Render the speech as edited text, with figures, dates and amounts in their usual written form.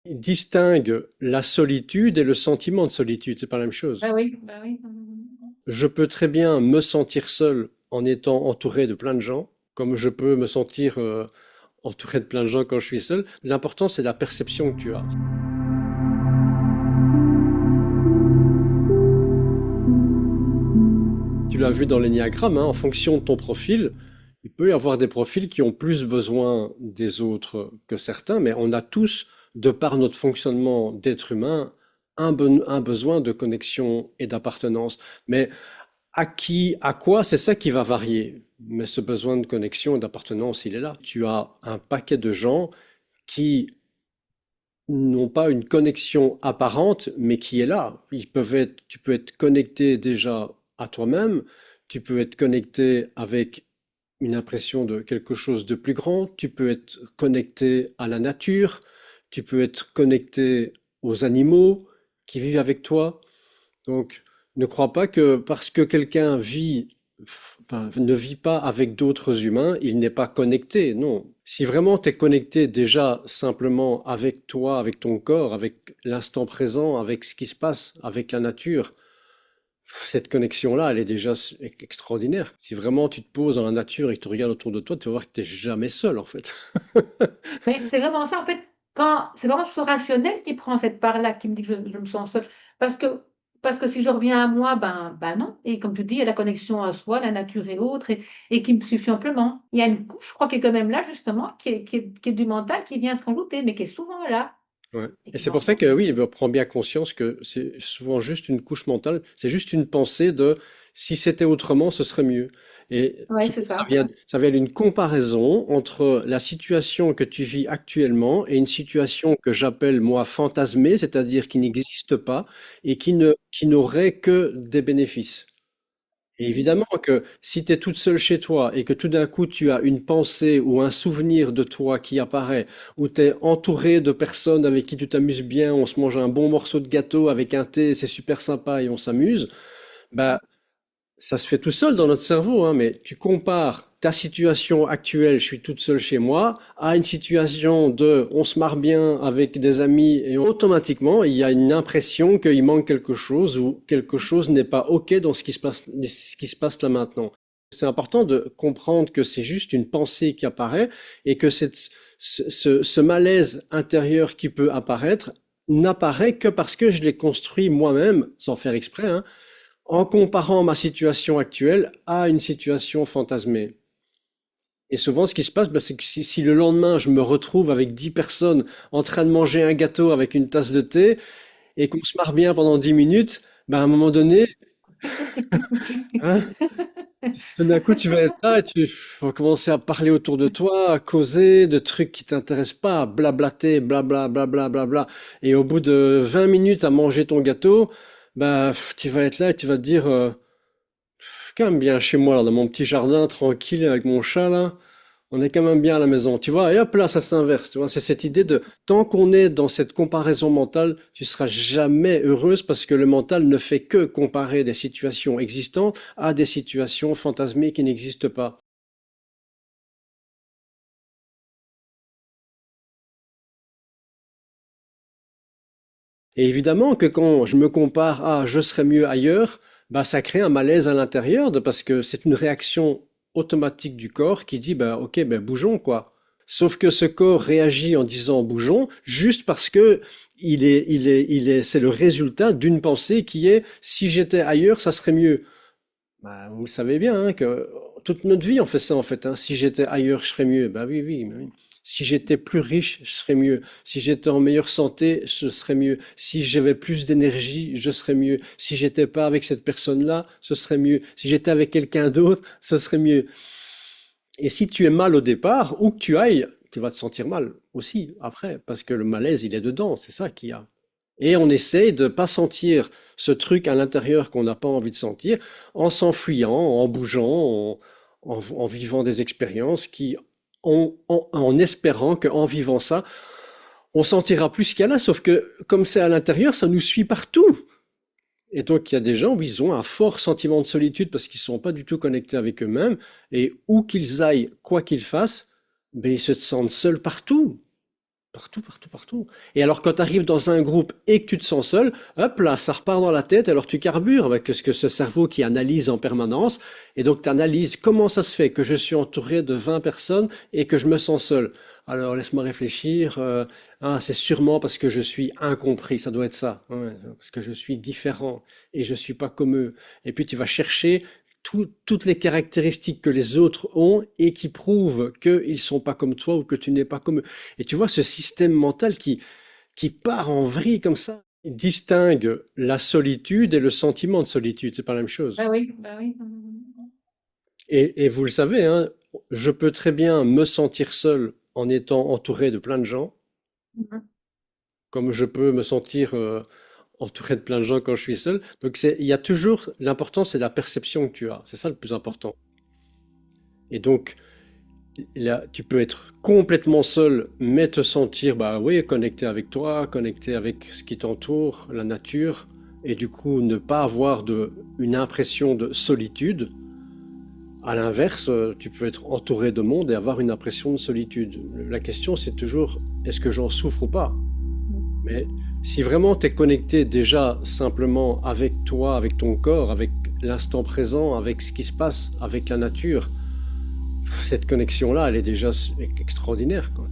Il distingue la solitude et le sentiment de solitude, c'est pas la même chose. Bah oui, bah oui. Je peux très bien me sentir seul en étant entouré de plein de gens, comme je peux me sentir entouré de plein de gens quand je suis seul. L'important, c'est la perception que tu as. Tu l'as vu dans l'énéagramme, hein, en fonction de ton profil, il peut y avoir des profils qui ont plus besoin des autres que certains, mais on a tous, de par notre fonctionnement d'être humain, un besoin de connexion et d'appartenance. Mais à qui, à quoi, c'est ça qui va varier. Mais ce besoin de connexion et d'appartenance, il est là. Tu as un paquet de gens qui n'ont pas une connexion apparente, mais qui est là. Tu peux être connecté déjà à toi-même, tu peux être connecté avec une impression de quelque chose de plus grand, tu peux être connecté à la nature, tu peux être connecté aux animaux qui vivent avec toi. Donc, ne crois pas que parce que quelqu'un enfin, ne vit pas avec d'autres humains, il n'est pas connecté. Non. Si vraiment tu es connecté déjà simplement avec toi, avec ton corps, avec l'instant présent, avec ce qui se passe, avec la nature, cette connexion-là, elle est déjà extraordinaire. Si vraiment tu te poses dans la nature et que tu regardes autour de toi, tu vas voir que tu n'es jamais seul en fait. Mais c'est vraiment ça, en fait, quand c'est vraiment ce rationnel qui prend cette part-là, qui me dit que je me sens seule. Parce que, parce que si je reviens à moi, ben non. Et comme tu dis, il y a la connexion à soi, la nature et autres, et qui me suffit amplement. Il y a une couche, je crois, qui est quand même là, justement, qui est du mental, qui vient se rajouter, mais qui est souvent là, Ouais. et Et qui c'est va pour ça que ensemble. oui, on prend bien conscience que c'est souvent juste une couche mentale, c'est juste une pensée de si c'était autrement, ce serait mieux. Et Oui, souvent, c'est ça. ça vient d'une comparaison entre la situation que tu vis actuellement et une situation que j'appelle moi fantasmée, c'est-à-dire qui n'existe pas et qui n'aurait que des bénéfices. Et évidemment que si tu es toute seule chez toi et que tout d'un coup tu as une pensée ou un souvenir de toi qui apparaît, ou tu es entouré de personnes avec qui tu t'amuses bien, on se mange un bon morceau de gâteau avec un thé, c'est super sympa et on s'amuse, bah ça se fait tout seul dans notre cerveau, hein, mais tu compares ta situation actuelle, je suis toute seule chez moi, à une situation de on se marre bien avec des amis et automatiquement il y a une impression qu'il manque quelque chose ou quelque chose n'est pas OK dans ce qui se passe là maintenant. C'est important de comprendre que c'est juste une pensée qui apparaît et que ce malaise intérieur qui peut apparaître n'apparaît que parce que je l'ai construit moi-même, sans faire exprès, hein, en comparant ma situation actuelle à une situation fantasmée. Et souvent, ce qui se passe, bah, c'est que si le lendemain, je me retrouve avec 10 personnes en train de manger un gâteau avec une tasse de thé et qu'on se marre bien pendant 10 minutes, bah, à un moment donné, hein, tout d'un coup, tu vas être là et tu vas commencer à parler autour de toi, à causer de trucs qui t'intéressent pas, à blablater, blabla, blabla, blabla. Et au bout de 20 minutes à manger ton gâteau, bah, tu vas être là et tu vas te dire, quand même bien chez moi, là, dans mon petit jardin, tranquille, avec mon chat, là. On est quand même bien à la maison, tu vois. Et hop là, ça s'inverse, tu vois. C'est cette idée de, tant qu'on est dans cette comparaison mentale, tu seras jamais heureuse parce que le mental ne fait que comparer des situations existantes à des situations fantasmées qui n'existent pas. Et évidemment que quand je me compare à je serais mieux ailleurs, bah, ça crée un malaise à l'intérieur parce que c'est une réaction automatique du corps qui dit, bah, ok, ben, bougeons, quoi. Sauf que ce corps réagit en disant bougeons juste parce que c'est le résultat d'une pensée qui est si j'étais ailleurs, ça serait mieux. Bah, vous le savez bien, hein, que toute notre vie, on fait ça, en fait, hein. Si j'étais ailleurs, je serais mieux. Bah oui, oui, oui. Si j'étais plus riche, je serais mieux. Si j'étais en meilleure santé, je serais mieux. Si j'avais plus d'énergie, je serais mieux. Si j'étais pas avec cette personne-là, ce serait mieux. Si j'étais avec quelqu'un d'autre, ce serait mieux. Et si tu es mal au départ, où que tu ailles, tu vas te sentir mal aussi après, parce que le malaise, il est dedans, c'est ça qu'il y a. Et on essaye de pas sentir ce truc à l'intérieur qu'on n'a pas envie de sentir, en s'enfuyant, en bougeant, en vivant des expériences en espérant qu'en vivant ça, on sentira plus ce qu'il y a là, sauf que comme c'est à l'intérieur, ça nous suit partout. Et donc, il y a des gens où ils ont un fort sentiment de solitude parce qu'ils ne sont pas du tout connectés avec eux-mêmes. Et où qu'ils aillent, quoi qu'ils fassent, ben, ils se sentent seuls partout. Partout, partout, partout. Et alors, quand tu arrives dans un groupe et que tu te sens seul, hop là, ça repart dans la tête, alors tu carbures avec ce cerveau qui analyse en permanence. Et donc, tu analyses comment ça se fait que je suis entouré de 20 personnes et que je me sens seul. Alors, laisse-moi réfléchir. Ah, c'est sûrement parce que je suis incompris, ça doit être ça. Ouais, parce que je suis différent et je suis pas comme eux. Et puis, tu vas chercher toutes les caractéristiques que les autres ont et qui prouvent qu'ils sont pas comme toi ou que tu n'es pas comme eux. Et tu vois, ce système mental qui part en vrille comme ça, il distingue la solitude et le sentiment de solitude. C'est pas la même chose. Bah oui, bah oui. Et vous le savez, hein, je peux très bien me sentir seul en étant entouré de plein de gens, Mhm. comme je peux me sentir entouré de plein de gens quand je suis seul. Donc il y a toujours, l'important, c'est la perception que tu as. C'est ça le plus important. Et donc, là, tu peux être complètement seul, mais te sentir, bah oui, connecté avec toi, connecté avec ce qui t'entoure, la nature, et du coup ne pas avoir une impression de solitude. À l'inverse, tu peux être entouré de monde et avoir une impression de solitude. La question, c'est toujours, est-ce que j'en souffre ou pas? Mais si vraiment tu es connecté déjà simplement avec toi, avec ton corps, avec l'instant présent, avec ce qui se passe, avec la nature, cette connexion-là, elle est déjà extraordinaire, quoi.